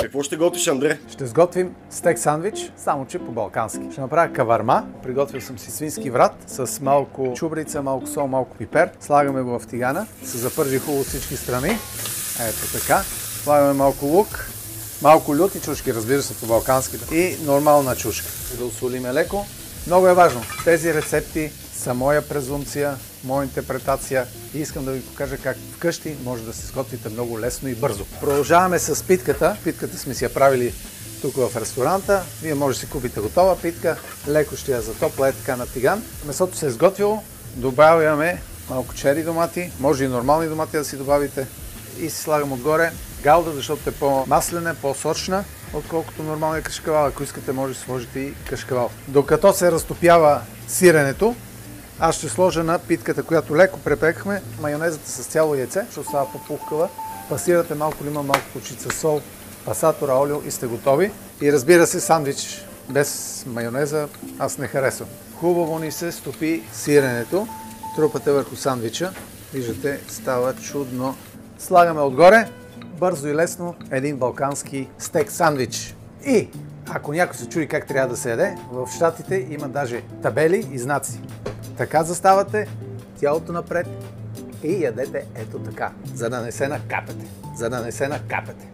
Какво ще готвиш, Андре? Ще сготвим стек сандвич, само че по-балкански. Ще направя каварма. Приготвил съм си свински врат с малко чубрица, малко сол, малко пипер. Слагаме го в тигана. Се запържи хубаво от всички страни. Ето така. Слагаме малко лук, малко люти чушки, разбира се, по-балкански. И нормална чушка. Да усолиме леко. Много е важно. Тези рецепти са моя презумпция, моя интерпретация и искам да ви покажа как вкъщи може да се сготвите много лесно и бързо. Продължаваме с питката. Питката сме си я правили тук в ресторанта. Вие може да си купите готова питка. Леко ще я затопла така на тиган. Месото се е сготвило. Добавяме малко чери домати. Може и нормални домати да си добавите. И си слагам отгоре галда, защото е по-маслена, по-сочна, отколкото нормалния кашкавал. Ако искате, може да сложите и кашкавал. Докато се разтопява сиренето, аз ще сложа на питката, която леко препекахме, майонезата с цяло яйце, ще става по-пухкава. Пасирате малко лимон, малко кучица сол, пасатора, олио и сте готови. И разбира се, сандвич без майонеза аз не харесвам. Хубаво ни се стопи сиренето, трупате върху сандвича. Виждате, става чудно. Слагаме отгоре, бързо и лесно, един балкански стек сандвич. И ако някой се чуди как трябва да се яде, в Щатите има даже табели и знаци. Така заставате, тялото напред и ядете ето така, за да не се накапете.